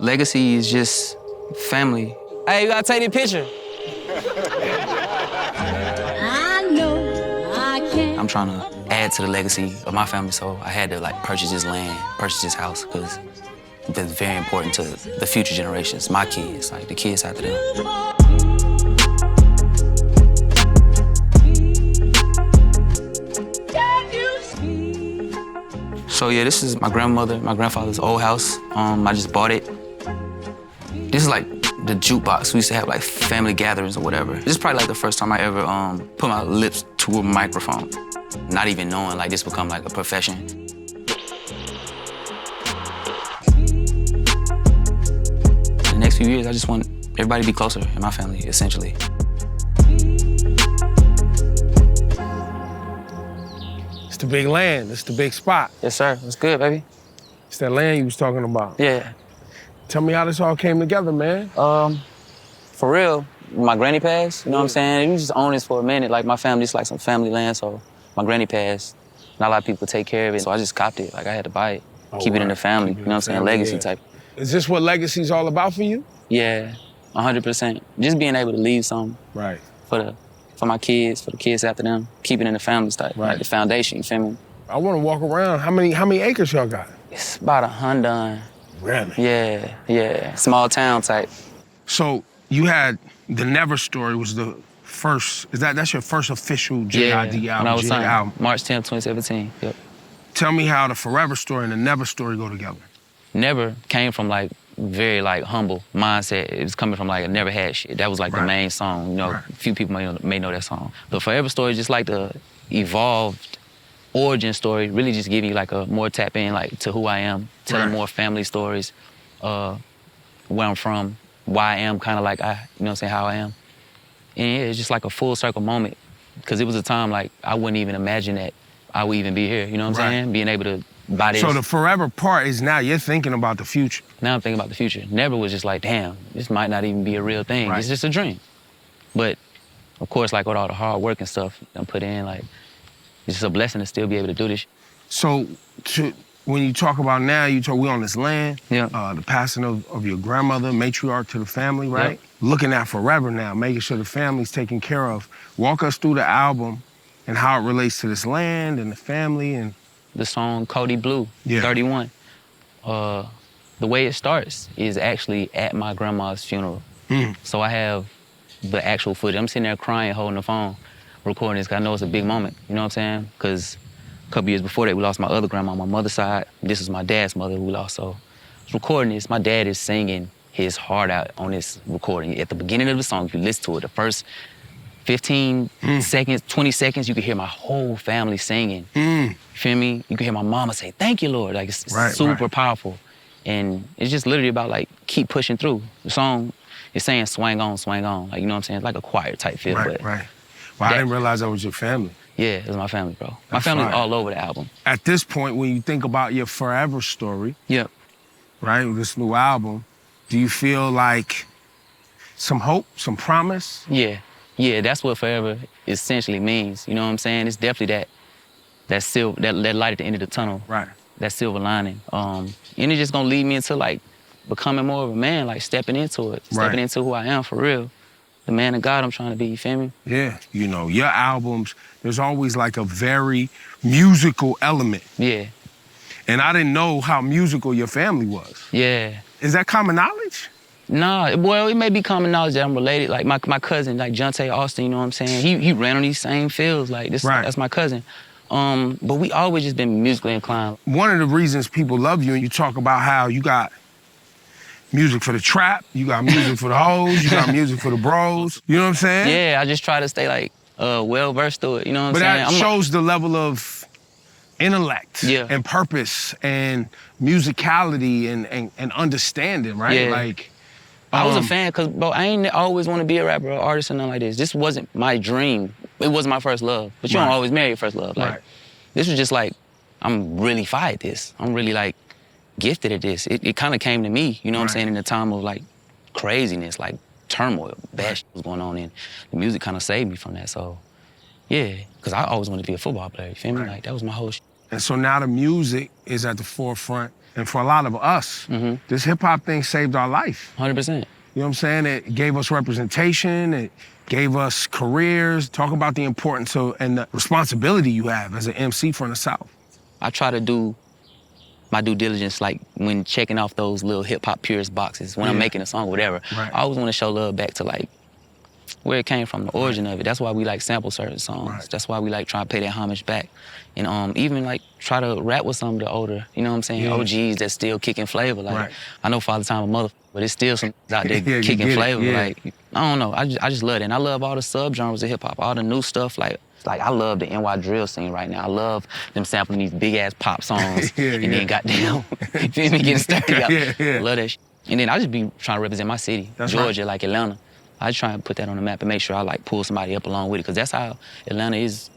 Legacy is just family. Hey, you gotta take the picture. I know I can. I'm trying to add to the legacy of my family, so I had to like purchase this land, purchase this house, because that's very important to the future generations, my kids, like the kids after them. So yeah, this is my grandmother, my grandfather's old house. I just bought it. This is like the jukebox. We used to have like family gatherings or whatever. This is probably like the first time I ever put my lips to a microphone. Not even knowing like this become like a profession. The next few years, I just want everybody to be closer in my family, essentially. It's the big land, it's the big spot. Yes, sir. What's good, baby? It's that land you was talking about. Yeah. Tell me how this all came together, man. For real, my granny passed, you know what I'm saying? We just owned this for a minute. Like, my family's like some family land, so my granny passed. Not a lot of people take care of it, so I just copped it. Like, I had to buy it, keep it in the family, you know what I'm saying? Legacy type. Is this what legacy's all about for you? Yeah, 100%. Just being able to leave something. Right. For my kids, for the kids after them, keep it in the family type, right. Like the foundation, you feel me? I want to walk around. How many acres y'all got? It's about 100. Really? Yeah. Small town type. So you had the Never Story was the first, that's your first official JID album? When I was signed, album. March 10th, 2017, yep. Tell me how the Forever Story and the Never Story go together. Never came from like very like humble mindset. It was coming from like a never had shit. That was like the main song, you know. A few people may know that song. The Forever Story is just like the evolved origin story, really just giving you like a more tap in like to who I am, telling more family stories, where I'm from, why I am kind of like you know what I'm saying, how I am. And yeah, it's just like a full circle moment. Because it was a time like I wouldn't even imagine that I would even be here, you know what I'm saying? Being able to buy this. So the forever part is now you're thinking about the future. Now I'm thinking about the future. Never was just like, damn, this might not even be a real thing. It's just a dream. But of course, like with all the hard work and stuff I put in, like, it's just a blessing to still be able to do this. So when you talk about now, we on this land, the passing of your grandmother, matriarch to the family, right? Yep. Looking at forever now, making sure the family's taken care of. Walk us through the album and how it relates to this land and the family and... The song Kody Blu, 31. The way it starts is actually at my grandma's funeral. So I have the actual footage. I'm sitting there crying, holding the phone, recording this, because I know it's a big moment, you know what I'm saying? Because a couple years before that, we lost my other grandma on my mother's side. This is my dad's mother who we lost, so I was recording this. My dad is singing his heart out on this recording. At the beginning of the song, if you listen to it, the first 15 seconds, 20 seconds, you can hear my whole family singing. You feel me? You can hear my mama say, "Thank you, Lord." Like, it's super powerful. And it's just literally about, like, keep pushing through. The song is saying, swing on, swing on. Like, you know what I'm saying? It's like a choir type feel. Right. Well, I didn't realize that was your family. Yeah, it was my family, bro. My family's all over the album. At this point, when you think about your forever story, right, with this new album, do you feel like some hope, some promise? Yeah, that's what forever essentially means. You know what I'm saying? It's definitely that light at the end of the tunnel. Right. That silver lining. And it's just gonna lead me into like becoming more of a man, like stepping into it, stepping into who I am for real. The man of God I'm trying to be, you feel me? Yeah, you know, your albums, there's always like a very musical element. Yeah. And I didn't know how musical your family was. Yeah. Is that common knowledge? Nah, well, it may be common knowledge that I'm related. Like my cousin, like Jonte Austin, you know what I'm saying? He ran on these same fields, like this. That's my cousin. But we always just been musically inclined. One of the reasons people love you, and you talk about how you got music for the trap, you got music for the hoes, you got music for the bros. You know what I'm saying? Yeah, I just try to stay like well-versed through it, you know what I'm saying? But that shows the level of intellect and purpose and musicality and understanding, right? Yeah. Like, I was a fan, because, bro, I ain't always want to be a rapper or artist or nothing like this. This wasn't my dream. It wasn't my first love. But you don't always marry your first love. Like, this was just like, I'm really fine at this. I'm really, like, gifted at this. It kind of came to me, you know what I'm saying, in a time of, like, craziness, like, turmoil, bad shit was going on, and the music kind of saved me from that. So, yeah, because I always wanted to be a football player, you feel me? Like, that was my whole shit. And so now the music is at the forefront. And for a lot of us, this hip hop thing saved our life. 100%. You know what I'm saying? It gave us representation, it gave us careers. Talk about the importance of, and the responsibility you have as an MC from the South. I try to do my due diligence, like when checking off those little hip hop purist boxes, when I'm making a song or whatever. Right. I always want to show love back to like where it came from, the origin of it. That's why we like sample certain songs. Right. That's why we like try to pay that homage back. And even like try to rap with some of the older, you know what I'm saying, OGs that's still kicking flavor. Like I know Father Time a mother, but it's still some out there kicking flavor. Like I don't know, I just love it. And I love all the sub-genres of hip hop, all the new stuff. Like I love the NY drill scene right now. I love them sampling these big ass pop songs and then goddamn, you feel me, getting sturdy up. Love that shit. And then I just be trying to represent my city, Georgia, like Atlanta. I try and put that on the map and make sure I like pull somebody up along with it, because that's how Atlanta is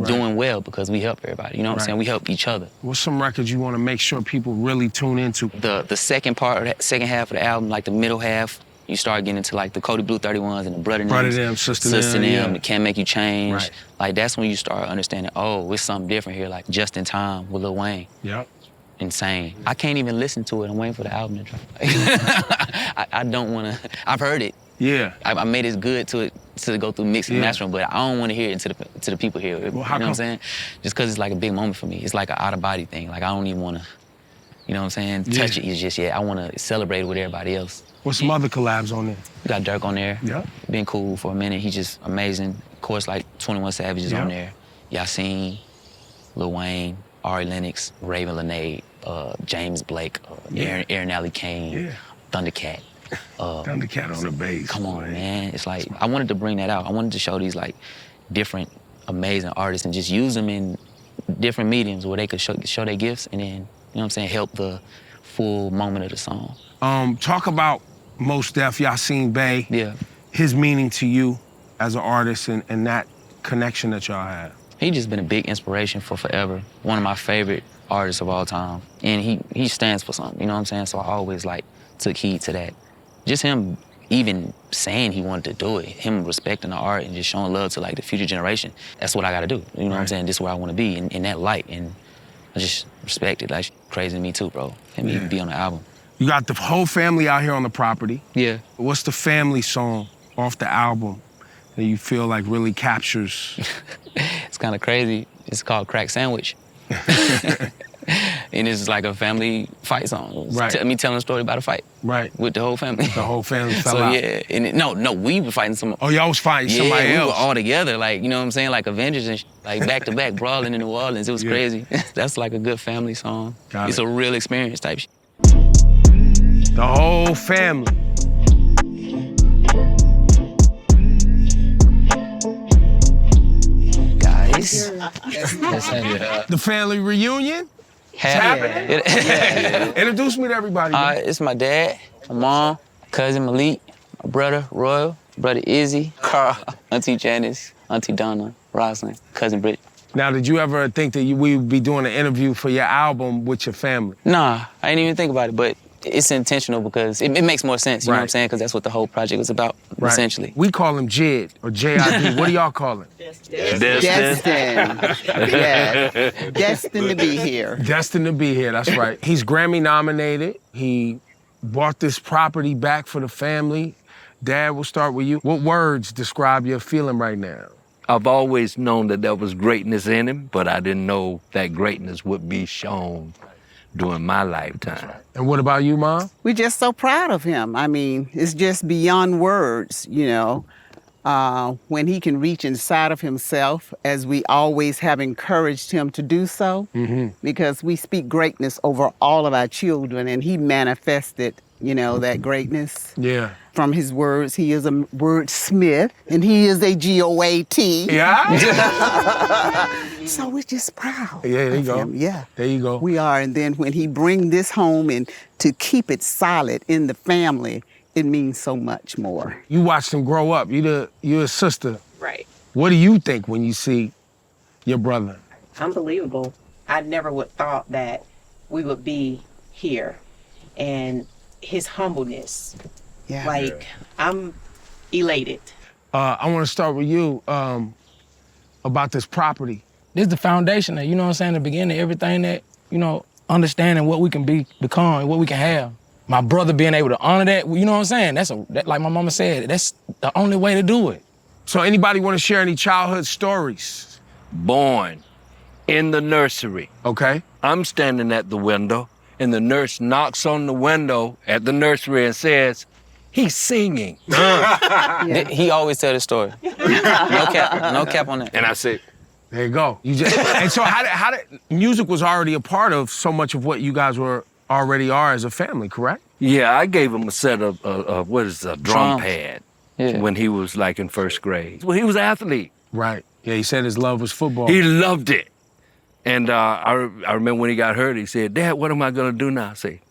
doing well, because we help everybody. You know what I'm saying? We help each other. What's some records you want to make sure people really tune into? The second half of the album, like the middle half, you start getting into like the Kody Blu 31s and the Brother Them, Sister Them, the Can't Make You Change. Like that's when you start understanding, oh, it's something different here, like Just in Time with Lil Wayne. Yep. Insane. I can't even listen to it. I'm waiting for the album to drop. I don't want to. I've heard it. Yeah. I made it good to go through mixing and mastering, but I don't want to hear it to the people here. Well, you know what I'm saying? Just because it's like a big moment for me. It's like an out-of-body thing. Like I don't even want to, you know what I'm saying, touch it just yet. I want to celebrate it with everybody else. What's some other collabs on there? We got Durk on there. Yeah. Been cool for a minute. He's just amazing. Of course, like 21 Savage is on there. Yasin, Lil Wayne, Ari Lennox, Raven Lenae, James Blake, Aaron Alley Kane, Thundercat. Thundercat on the bass. Come on, man. It's like, I wanted to bring that out. I wanted to show these like different, amazing artists and just use them in different mediums where they could show their gifts and then, you know what I'm saying, help the full moment of the song. Talk about Mos Def, Yasin Bey. Yeah. His meaning to you as an artist and that connection that y'all have. He just been a big inspiration for forever. One of my favorite artists of all time. And he stands for something, you know what I'm saying? So I always like took heed to that. Just him even saying he wanted to do it, him respecting the art and just showing love to like the future generation. That's what I gotta do. You know what I'm saying? This is where I wanna be in that light. And I just respect it. Like crazy to me too, bro. Him even be on the album. You got the whole family out here on the property. Yeah. What's the family song off the album that you feel like really captures? It's kind of crazy. It's called Crack Sandwich. And it's like a family fight song. Right. Me telling a story about a fight. Right. With the whole family. The whole family fell out. So yeah, and no, we were fighting some. Oh, y'all was fighting somebody else? Yeah, we were all together, like, you know what I'm saying, like Avengers and like back to back brawling in New Orleans. It was crazy. That's like a good family song. It's a real experience type shit. The whole family. Guys. The family reunion? Happening? Introduce me to everybody. It's my dad, my mom, cousin Malik, my brother Royal, brother Izzy, Carl, Auntie Janice, Auntie Donna, Rosalind, cousin Britt. Now, did you ever think that we would be doing an interview for your album with your family? Nah, I didn't even think about it, but it's intentional because it makes more sense, you know what I'm saying? Because that's what the whole project was about, essentially. We call him JID or JID. What do y'all call him? Destined. Yes. Destined to be here. Destined to be here, that's right. He's Grammy nominated. He bought this property back for the family. Dad, we'll start with you. What words describe your feeling right now? I've always known that there was greatness in him, but I didn't know that greatness would be shown during my lifetime. And what about you, Mom? We're just so proud of him. I mean, it's just beyond words, you know, when he can reach inside of himself, as we always have encouraged him to do so, because we speak greatness over all of our children, and he manifested, you know, that greatness. Yeah. From his words, he is a wordsmith, and he is a GOAT. Yeah? So we're just proud. Yeah, there you go. Him. Yeah. There you go. We are, and then when he bring this home and to keep it solid in the family, it means so much more. You watched him grow up. You're a sister. Right. What do you think when you see your brother? Unbelievable. I never would thought that we would be here. And his humbleness. Yeah. Like, I'm elated. I want to start with you about this property. This is the foundation that, you know what I'm saying, the beginning, everything that, you know, understanding what we can become and what we can have. My brother being able to honor that, you know what I'm saying? That, like my mama said, that's the only way to do it. So anybody want to share any childhood stories? Born in the nursery. Okay. I'm standing at the window, and the nurse knocks on the window at the nursery and says, he's singing. He always tell the story. No cap on that. And I said, there you go. And so how did music was already a part of so much of what you guys already are as a family, correct? yeah, I gave him a set of what is a drum Drums. pad Yeah. when he was like in first grade. Well, he was an athlete. Right. Yeah, he said his love was football. He loved it. And I remember when he got hurt, he said, Dad, what am I gonna do now? I say,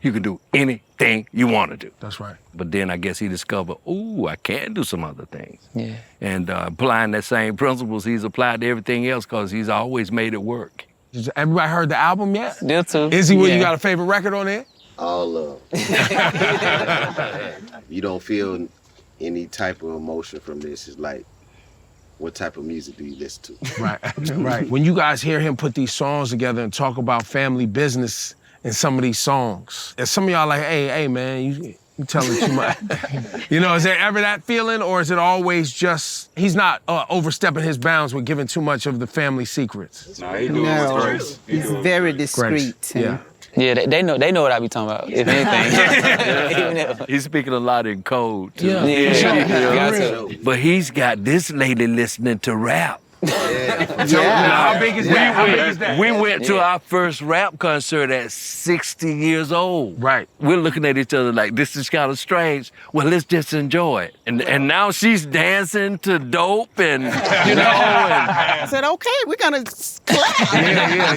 you can do anything you wanna do. That's right. But then I guess he discovered, ooh, I can do some other things. Yeah. And applying that same principles, he's applied to everything else because he's always made it work. Everybody heard the album yet? Still too. Izzy, yeah. you got a favorite record on there? All of them. You don't feel any type of emotion from this. It's like, what type of music do you listen to? Right, right. When you guys hear him put these songs together and talk about family business in some of these songs, and some of y'all like, hey, man, you telling too much. You know, is there ever that feeling, or is it always just, he's not overstepping his bounds with giving too much of the family secrets? No, he doing No, great. he's very discreet. Yeah. Yeah, they know what I be talking about, if anything. He's speaking a lot in code, too. Yeah. Yeah. But he's got this lady listening to rap. How big is that? How big is that? We went to our first rap concert at 60 years old. Right. We're looking at each other like, this is kind of strange. Well, let's just enjoy it. And now she's dancing to dope and, you know. I said, okay, we're gonna clap.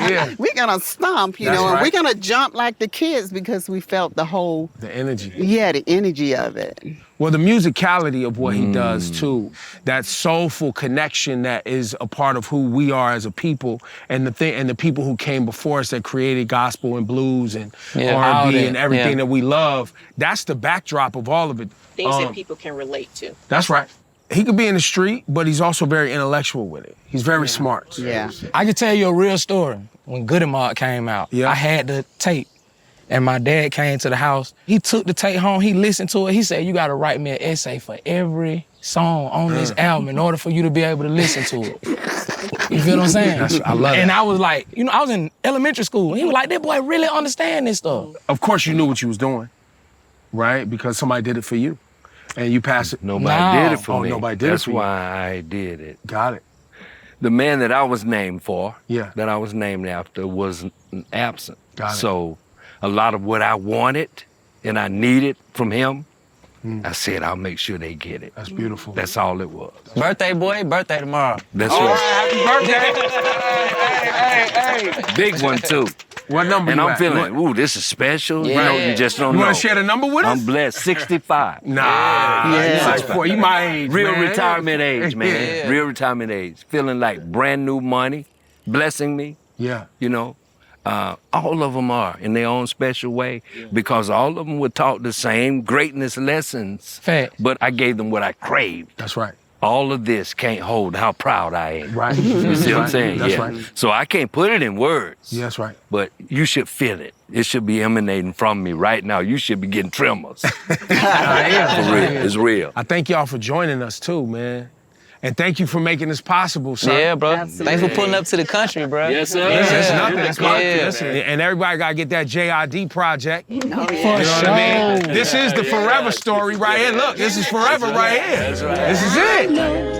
Yeah. We're gonna stomp, you That's know, and right. we're gonna jump like the kids because we felt the whole, The energy. the energy of it. Well, the musicality of what he does too, that soulful connection that is a part of who we are as a people, and the people who came before us that created gospel and blues and Yeah, all R&B that, and everything yeah. that we love. That's the backdrop of all of it. Things that people can relate to. That's right. He could be in the street, but he's also very intellectual with it. He's very smart. Yeah. I can tell you a real story. When Goody Mob came out, Yeah. I had the tape, and my dad came to the house. He took the tape home, he listened to it. He said, you gotta write me an essay for every song on this album in order for you to be able to listen to it. You feel what I'm saying? I love it. And I was like, you know, I was in elementary school. He was like, that boy really understand this stuff. Of course you knew what you was doing, right? Because somebody did it for you. And you passed it. Nobody did it for me. Nobody did That's it for you. why I did it. Got it. The man that I was named for, Yeah. that I was named after, was absent. Got it. So a lot of what I wanted and I needed from him, I said, I'll make sure they get it. That's beautiful. That's all it was. Birthday boy, birthday tomorrow. That's All right. right, happy birthday. Hey. Big one, too. What number And you I'm at? feeling, ooh, this is special. You know, Yeah. you just don't You know. want to share the number with us? I'm blessed, 65. Nah, Yeah. you like, you my age, Real man. retirement age, man. Yeah. Real retirement age. Feeling like brand new money, blessing me, Yeah. you know. All of them are in their own special way because all of them were taught the same greatness lessons. Fact. But I gave them what I craved. That's right. All of this can't hold how proud I am. Right. You see what I'm saying? That's yeah. right. So I can't put it in words. Yeah, that's right. But you should feel it. It should be emanating from me right now. You should be getting tremors. I am. For real. It's real. I thank y'all for joining us too, man. And thank you for making this possible, sir. Yeah, bro. Absolutely. Thanks for pulling up to the country, bro. Yes, sir. It's Yeah. nothing. It's Yeah. nothing. Listen, and everybody gotta get that JID project. You know Oh, For yeah. what I mean? sure. This is the forever story right here. Look, this is forever right here. This is it.